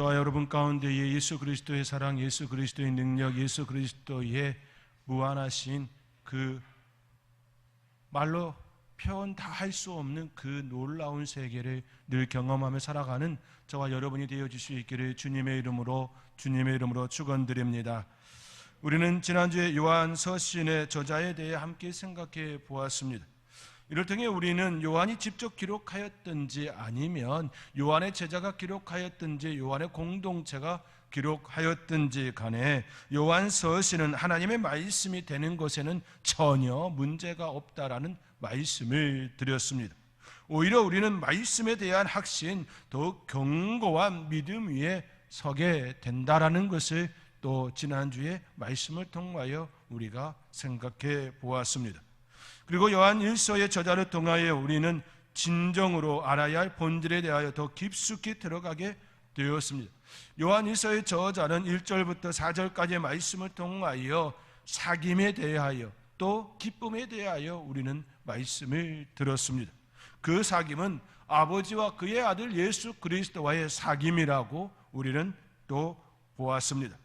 저와 여러분 가운데에 예수 그리스도의 사랑, 예수 그리스도의 능력, 예수 그리스도의 무한하신 그 말로 표현 다 할 수 없는 그 놀라운 세계를 늘 경험하며 살아가는 저와 여러분이 되어질 수 있기를 주님의 이름으로 축원드립니다. 우리는 지난주에 요한 서신의 저자에 대해 함께 생각해 보았습니다. 이를 통해 우리는 요한이 직접 기록하였든지 아니면 요한의 제자가 기록하였든지 요한의 공동체가 기록하였든지 간에 요한 서신은 하나님의 말씀이 되는 것에는 전혀 문제가 없다라는 말씀을 드렸습니다. 오히려 우리는 말씀에 대한 확신, 더욱 견고한 믿음 위에 서게 된다라는 것을 또 지난주에 말씀을 통하여 우리가 생각해 보았습니다. 그리고 요한 1서의 저자를 통하여 우리는 진정으로 알아야 할 본질에 대하여 더 깊숙이 들어가게 되었습니다. 요한 1서의 저자는 1절부터 4절까지의 말씀을 통하여 사귐에 대하여 또 기쁨에 대하여 우리는 말씀을 들었습니다. 그 사귐은 아버지와 그의 아들 예수 그리스도와의 사귐이라고 우리는 또 보았습니다.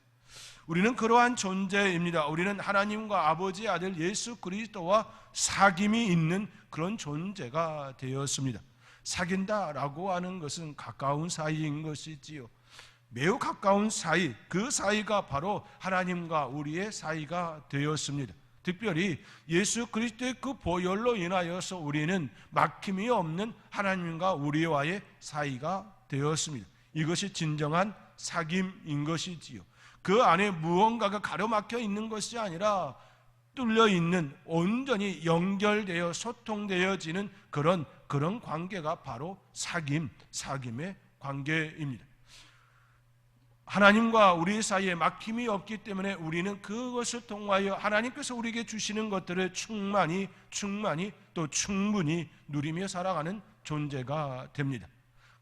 우리는 그러한 존재입니다. 우리는 하나님과 아버지의 아들 예수 그리스도와 사귐이 있는 그런 존재가 되었습니다. 사귄다라고 하는 것은 가까운 사이인 것이지요. 매우 가까운 사이, 그 사이가 바로 하나님과 우리의 사이가 되었습니다. 특별히 예수 그리스도의 그 보혈로 인하여서 우리는 막힘이 없는 하나님과 우리와의 사이가 되었습니다. 이것이 진정한 사귐인 것이지요. 그 안에 무언가가 가로막혀 있는 것이 아니라 뚫려 있는, 온전히 연결되어 소통되어지는 그런 관계가 바로 사귐의 관계입니다. 하나님과 우리 사이에 막힘이 없기 때문에 우리는 그것을 통하여 하나님께서 우리에게 주시는 것들을 충만히 또 충분히 누리며 살아가는 존재가 됩니다.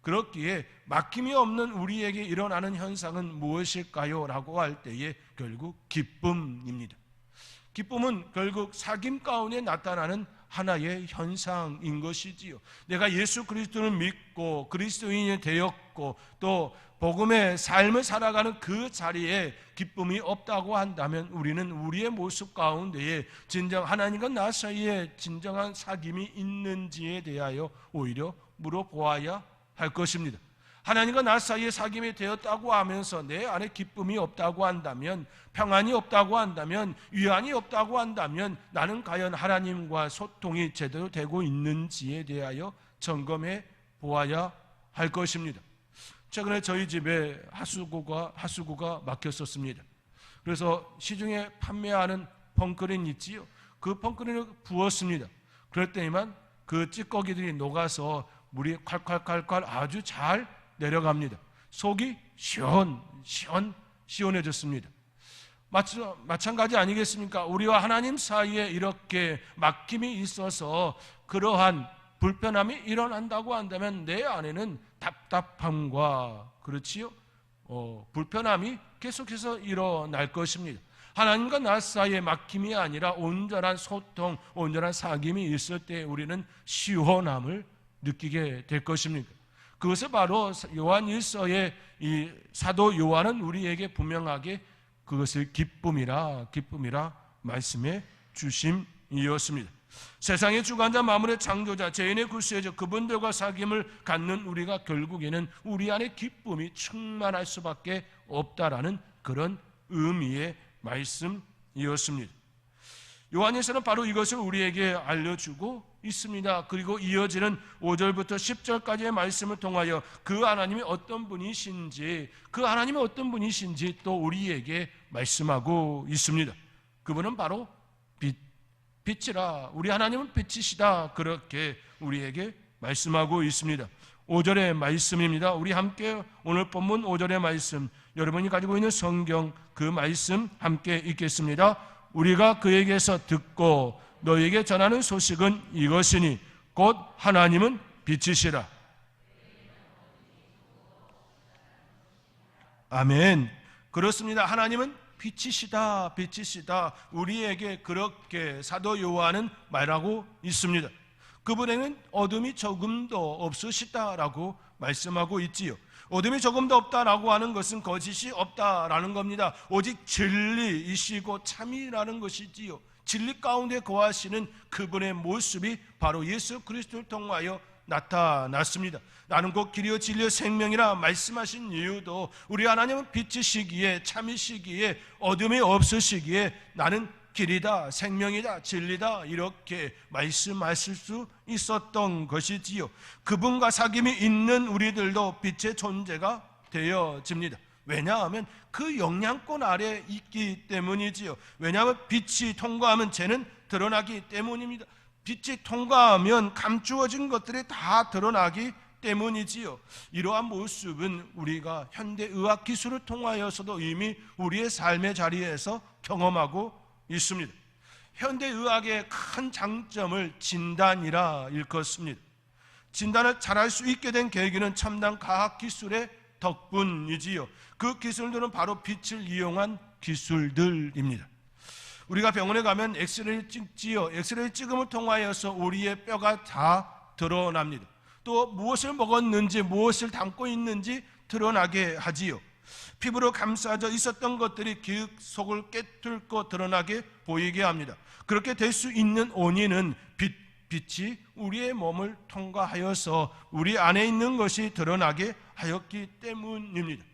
그렇기에 막힘이 없는 우리에게 일어나는 현상은 무엇일까요? 라고 할 때에 결국 기쁨입니다. 기쁨은 결국 사귐 가운데 나타나는 하나의 현상인 것이지요. 내가 예수 그리스도를 믿고 그리스도인이 되었고 또 복음의 삶을 살아가는 그 자리에 기쁨이 없다고 한다면 우리는 우리의 모습 가운데에 진정 하나님과 나 사이에 진정한 사귐이 있는지에 대하여 오히려 물어보아야 할 것입니다. 하나님과 나 사이에 사귐이 되었다고 하면서 내 안에 기쁨이 없다고 한다면, 평안이 없다고 한다면, 위안이 없다고 한다면 나는 과연 하나님과 소통이 제대로 되고 있는지에 대하여 점검해 보아야 할 것입니다. 최근에 저희 집에 하수구가 막혔었습니다. 그래서 시중에 판매하는 펑크린 있지요. 그 펑크린을 부었습니다. 그럴 때에만 그 찌꺼기들이 녹아서 물이 콸콸콸콸 아주 잘 내려갑니다. 속이 시원해졌습니다. 마찬가지 아니겠습니까? 우리와 하나님 사이에 이렇게 막힘이 있어서 그러한 불편함이 일어난다고 한다면 내 안에는 답답함과 그렇지요? 불편함이 계속해서 일어날 것입니다. 하나님과 나 사이에 막힘이 아니라 온전한 소통, 온전한 사귐이 있을 때 우리는 시원함을 느끼게 될 것입니다. 그것을 바로 요한 1서의 이 사도 요한은 우리에게 분명하게 그것을 기쁨이라 말씀해 주심이었습니다. 세상의 주관자, 만물의 창조자, 죄인의 구세주 그분들과 사귐을 갖는 우리가 결국에는 우리 안에 기쁨이 충만할 수밖에 없다라는 그런 의미의 말씀이었습니다. 요한일서는 바로 이것을 우리에게 알려주고 있습니다. 그리고 이어지는 5절부터 10절까지의 말씀을 통하여 그 하나님이 어떤 분이신지 또 우리에게 말씀하고 있습니다. 그분은 바로 빛이라, 우리 하나님은 빛이시다, 그렇게 우리에게 말씀하고 있습니다. 5절의 말씀입니다. 우리 함께 오늘 본문 5절의 말씀, 여러분이 가지고 있는 성경 그 말씀 함께 읽겠습니다. 우리가 그에게서 듣고 너에게 전하는 소식은 이것이니 곧 하나님은 빛이시라. 아멘. 그렇습니다. 하나님은 빛이시다. 우리에게 그렇게 사도 요한은 말하고 있습니다. 그분에게는 어둠이 조금도 없으시다라고 말씀하고 있지요. 어둠이 조금도 없다라고 하는 것은 거짓이 없다라는 겁니다. 오직 진리이시고 참이라는 것이지요. 진리 가운데 거하시는 그분의 모습이 바로 예수 그리스도를 통하여 나타났습니다. 나는 곧 길이요 진리요 생명이라 말씀하신 이유도 우리 하나님은 빛이시기에 참이시기에 어둠이 없으시기에 나는 길이다 생명이다 진리다 이렇게 말씀하실 수 있었던 것이지요. 그분과 사귐이 있는 우리들도 빛의 존재가 되어집니다. 왜냐하면 그 영향권 아래에 있기 때문이지요. 왜냐하면 빛이 통과하면 죄는 드러나기 때문입니다. 빛이 통과하면 감추어진 것들이 다 드러나기 때문이지요. 이러한 모습은 우리가 현대의학 기술을 통하여서도 이미 우리의 삶의 자리에서 경험하고 있습니다. 현대의학의 큰 장점을 진단이라 일컫습니다. 진단을 잘할 수 있게 된 계기는 첨단 과학기술의 덕분이지요. 그 기술들은 바로 빛을 이용한 기술들입니다. 우리가 병원에 가면 엑스레이를 찍지요. 엑스레이 찍음을 통하여서 우리의 뼈가 다 드러납니다. 또 무엇을 먹었는지 무엇을 담고 있는지 드러나게 하지요. 피부로 감싸져 있었던 것들이 기억 속을 꿰뚫고 드러나게 보이게 합니다. 그렇게 될 수 있는 원인은 빛이 우리의 몸을 통과하여서 우리 안에 있는 것이 드러나게 하였기 때문입니다.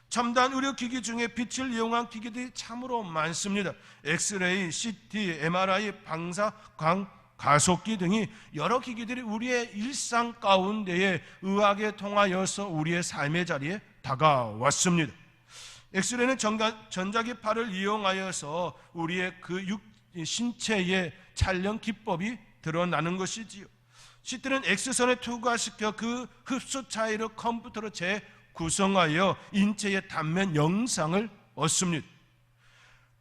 첨단 의료기기 중에 빛을 이용한 기기들이 참으로 많습니다. 엑스레이, CT, MRI, 방사광, 가속기 등이 여러 기기들이 우리의 일상 가운데에 의학에 통하여서 우리의 삶의 자리에 다가왔습니다. 엑스레이는 전자기파를 이용하여서 우리의 그 신체의 촬영 기법이 드러나는 것이지요. CT는 X선에 투과시켜 그 흡수 차이를 컴퓨터로 재구성하여 인체의 단면 영상을 얻습니다.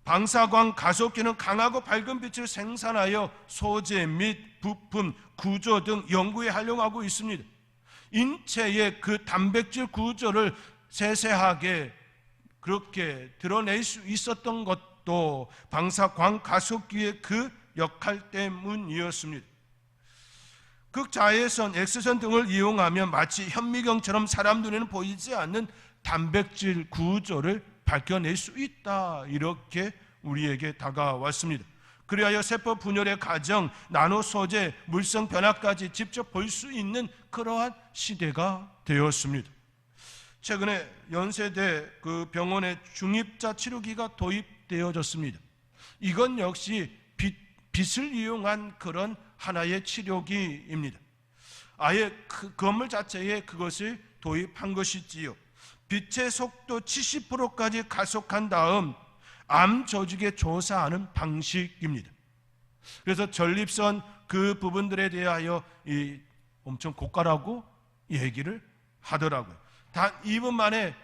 방사광 가속기는 강하고 밝은 빛을 생산하여 소재 및 부품, 구조 등 연구에 활용하고 있습니다. 인체의 그 단백질 구조를 세세하게 그렇게 드러낼 수 있었던 것도 방사광 가속기의 그 역할 때문이었습니다. 극자외선, X선 등을 이용하면 마치 현미경처럼 사람 눈에는 보이지 않는 단백질 구조를 밝혀낼 수 있다, 이렇게 우리에게 다가왔습니다. 그리하여 세포 분열의 과정, 나노 소재, 물성 변화까지 직접 볼 수 있는 그러한 시대가 되었습니다. 최근에 연세대 그 병원의 중입자 치료기가 도입되어졌습니다. 이건 역시 빛을 이용한 그런 하나의 치료기입니다. 아예 그 건물 자체에 그것을 도입한 것이지요. 빛의 속도 70%까지 가속한 다음 암 조직에 조사하는 방식입니다. 그래서 전립선 그 부분들에 대하여 엄청 고가라고 얘기를 하더라고요. 단 2분 만에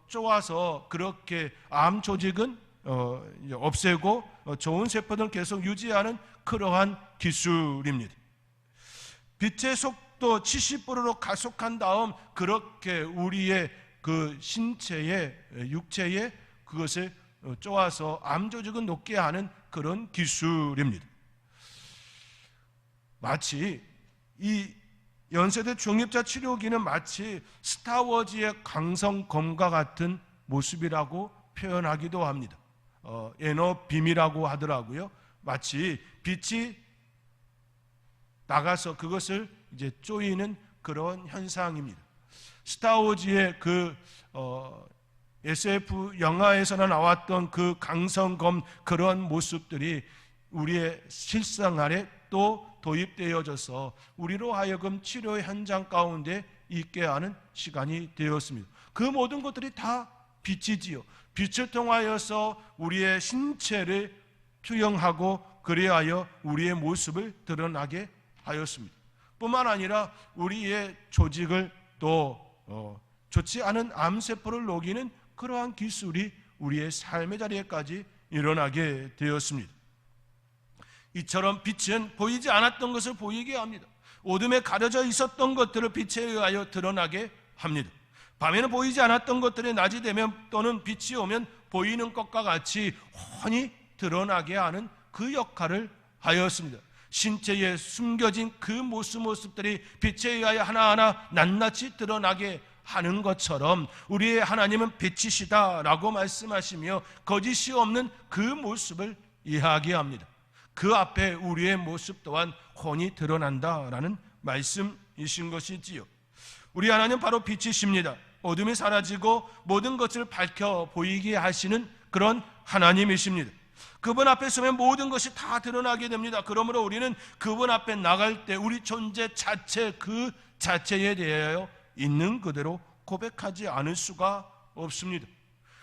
쪼아서 그렇게 암 조직은 없애고 좋은 세포들을 계속 유지하는 그러한 기술입니다. 빛의 속도 70%로 가속한 다음 그렇게 우리의 그 신체의 육체에 그것을 쪼아서 암 조직을 녹게 하는 그런 기술입니다. 마치 이 연세대 중입자 치료기는 마치 스타워즈의 강성검과 같은 모습이라고 표현하기도 합니다. 에너빔이라고 하더라고요. 마치 빛이 나가서 그것을 이제 쪼이는 그런 현상입니다. 스타워즈의 그 SF 영화에서나 나왔던 그 강성검 그런 모습들이 우리의 실생활에 또 도입되어져서 우리로 하여금 치료 현장 가운데 있게 하는 시간이 되었습니다. 그 모든 것들이 다 빛이지요. 빛을 통하여서 우리의 신체를 투영하고 그리하여 우리의 모습을 드러나게 하였습니다. 뿐만 아니라 우리의 조직을 또 좋지 않은 암세포를 녹이는 그러한 기술이 우리의 삶의 자리에까지 일어나게 되었습니다. 이처럼 빛은 보이지 않았던 것을 보이게 합니다. 어둠에 가려져 있었던 것들을 빛에 의하여 드러나게 합니다. 밤에는 보이지 않았던 것들이 낮이 되면 또는 빛이 오면 보이는 것과 같이 훤히 드러나게 하는 그 역할을 하였습니다. 신체에 숨겨진 그 모습들이 빛에 의하여 하나하나 낱낱이 드러나게 하는 것처럼 우리의 하나님은 빛이시다라고 말씀하시며 거짓이 없는 그 모습을 이야기합니다. 그 앞에 우리의 모습 또한 혼이 드러난다라는 말씀이신 것이지요. 우리 하나님 바로 빛이십니다. 어둠이 사라지고 모든 것을 밝혀 보이게 하시는 그런 하나님이십니다. 그분 앞에 서면 모든 것이 다 드러나게 됩니다. 그러므로 우리는 그분 앞에 나갈 때 우리 존재 자체 그 자체에 대하여 있는 그대로 고백하지 않을 수가 없습니다.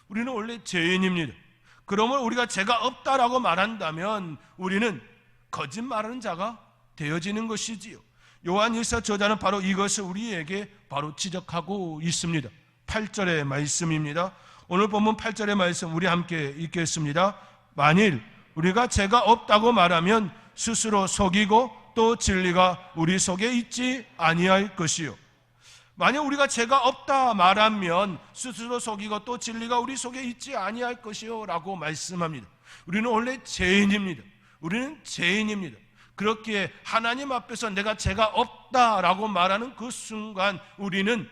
우리는 원래 죄인입니다. 그러므로 우리가 죄가 없다라고 말한다면 우리는 거짓말하는 자가 되어지는 것이지요. 요한 1서 저자는 바로 이것을 우리에게 바로 지적하고 있습니다. 8절의 말씀입니다. 오늘 본문 8절의 말씀 우리 함께 읽겠습니다. 만일 우리가 죄가 없다고 말하면 스스로 속이고 또 진리가 우리 속에 있지 아니할 것이요. 만약 우리가 죄가 없다 말하면 스스로 속이고 또 진리가 우리 속에 있지 아니할 것이요 라고 말씀합니다. 우리는 원래 죄인입니다. 우리는 죄인입니다. 그렇기에 하나님 앞에서 내가 죄가 없다라고 말하는 그 순간 우리는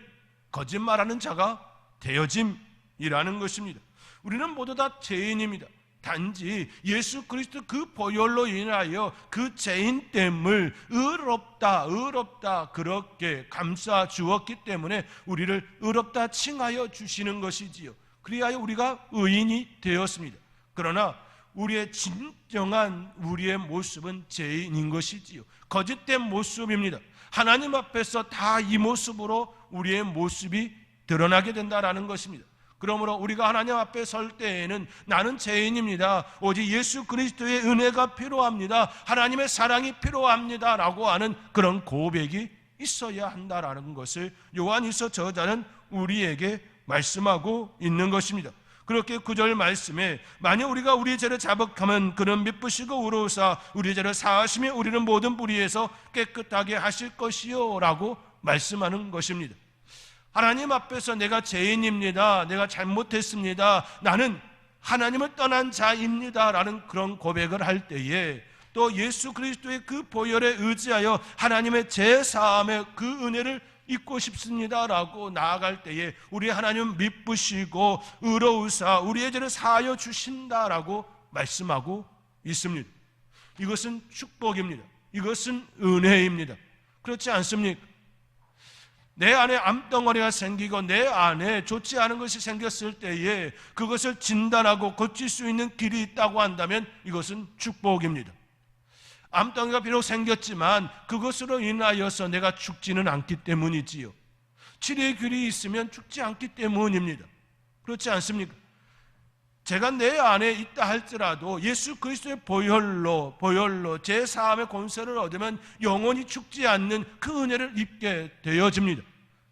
거짓말하는 자가 되어짐이라는 것입니다. 우리는 모두 다 죄인입니다. 단지 예수 그리스도 그 보혈로 인하여 그 죄인됨을 의롭다 그렇게 감싸 주었기 때문에 우리를 의롭다 칭하여 주시는 것이지요. 그리하여 우리가 의인이 되었습니다. 그러나 우리의 진정한 우리의 모습은 죄인인 것이지요. 거짓된 모습입니다. 하나님 앞에서 다 이 모습으로 우리의 모습이 드러나게 된다라는 것입니다. 그러므로 우리가 하나님 앞에 설 때에는 나는 죄인입니다. 오직 예수 그리스도의 은혜가 필요합니다. 하나님의 사랑이 필요합니다. 라고 하는 그런 고백이 있어야 한다라는 것을 요한일서 저자는 우리에게 말씀하고 있는 것입니다. 그렇게 9절 말씀에 만약 우리가 우리 죄를 자복하면 그는 미쁘시고 의로우사 우리 죄를 사하시며 우리는 모든 불의에서 깨끗하게 하실 것이요 라고 말씀하는 것입니다. 하나님 앞에서 내가 죄인입니다. 내가 잘못했습니다. 나는 하나님을 떠난 자입니다. 라는 그런 고백을 할 때에 또 예수 그리스도의 그 보혈에 의지하여 하나님의 죄사함의 그 은혜를 잊고 싶습니다. 라고 나아갈 때에 우리 하나님은 미쁘시고 의로우사 우리의 죄를 사하여 주신다라고 말씀하고 있습니다. 이것은 축복입니다. 이것은 은혜입니다. 그렇지 않습니까? 내 안에 암덩어리가 생기고 내 안에 좋지 않은 것이 생겼을 때에 그것을 진단하고 고칠 수 있는 길이 있다고 한다면 이것은 축복입니다. 암덩이가 비록 생겼지만 그것으로 인하여서 내가 죽지는 않기 때문이지요. 치료의 길이 있으면 죽지 않기 때문입니다. 그렇지 않습니까? 제가 내 안에 있다 할지라도 예수 그리스도의 보혈로 제 사함의 권세를 얻으면 영원히 죽지 않는 그 은혜를 입게 되어집니다.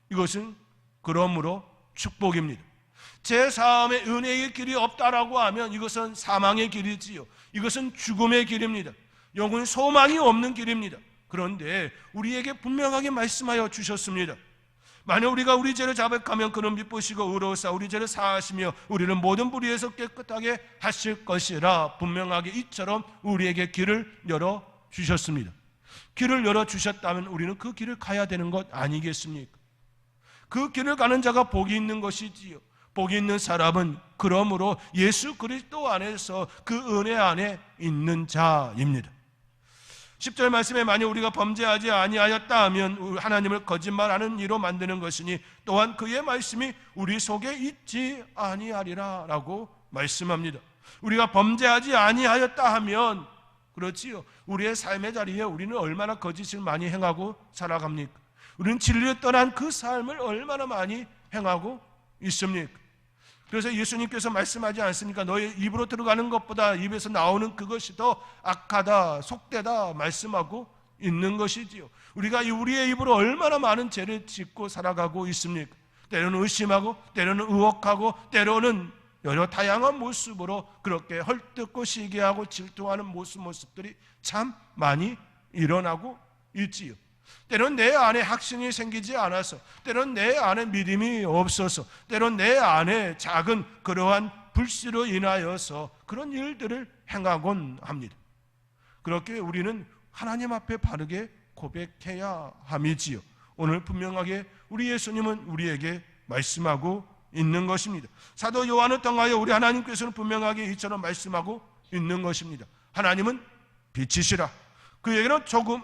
이것은 그러므로 축복입니다. 제 사함의 은혜의 길이 없다라고 하면 이것은 사망의 길이지요. 이것은 죽음의 길입니다. 영원히 소망이 없는 길입니다. 그런데 우리에게 분명하게 말씀하여 주셨습니다. 만약 우리가 우리 죄를 자백하면 그는 미쁘시고 의로우사 우리 죄를 사하시며 우리는 모든 불의에서 깨끗하게 하실 것이라 분명하게 이처럼 우리에게 길을 열어주셨습니다. 길을 열어주셨다면 우리는 그 길을 가야 되는 것 아니겠습니까? 그 길을 가는 자가 복이 있는 것이지요. 복이 있는 사람은 그러므로 예수 그리스도 안에서 그 은혜 안에 있는 자입니다. 10절 말씀에 만약 우리가 범죄하지 아니하였다 하면 하나님을 거짓말하는 이로 만드는 것이니 또한 그의 말씀이 우리 속에 있지 아니하리라 라고 말씀합니다. 우리가 범죄하지 아니하였다 하면 그렇지요. 우리의 삶의 자리에 우리는 얼마나 거짓을 많이 행하고 살아갑니까? 우리는 진리를 떠난 그 삶을 얼마나 많이 행하고 있습니까? 그래서 예수님께서 말씀하지 않습니까? 너의 입으로 들어가는 것보다 입에서 나오는 그것이 더 악하다, 속되다 말씀하고 있는 것이지요. 우리가 우리의 입으로 얼마나 많은 죄를 짓고 살아가고 있습니까? 때로는 의심하고 때로는 의혹하고 때로는 여러 다양한 모습으로 그렇게 헐뜯고 시기하고 질투하는 모습들이 참 많이 일어나고 있지요. 때론 내 안에 확신이 생기지 않아서, 때론 내 안에 믿음이 없어서, 때론 내 안에 작은 그러한 불씨로 인하여서 그런 일들을 행하곤 합니다. 그렇게 우리는 하나님 앞에 바르게 고백해야 함이지요. 오늘 분명하게 우리 예수님은 우리에게 말씀하고 있는 것입니다. 사도 요한을 통하여 우리 하나님께서는 분명하게 이처럼 말씀하고 있는 것입니다. 하나님은 빛이시라. 그에게는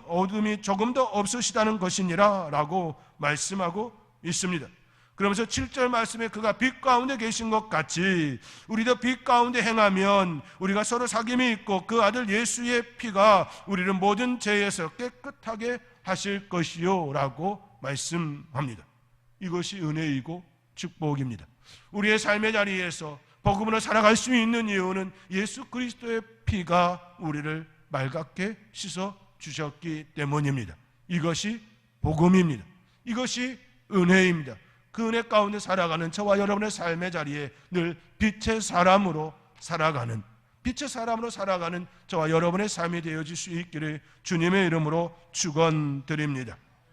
어둠이 조금 더 없으시다는 것이니라 라고 말씀하고 있습니다. 그러면서 7절 말씀에 그가 빛 가운데 계신 것 같이 우리도 빛 가운데 행하면 우리가 서로 사귐이 있고 그 아들 예수의 피가 우리를 모든 죄에서 깨끗하게 하실 것이요 라고 말씀합니다. 이것이 은혜이고 축복입니다. 우리의 삶의 자리에서 복음으로 살아갈 수 있는 이유는 예수 그리스도의 피가 우리를 맑게 씻어 주셨기 때문입니다. 이것이 복음입니다. 이것이 은혜입니다. 그 은혜 가운데 살아가는 저와 여러분의 삶의 자리에 늘 빛의 사람으로 살아가는 저와 여러분의 삶이 되어질 수 있기를 주님의 이름으로 축원드립니다.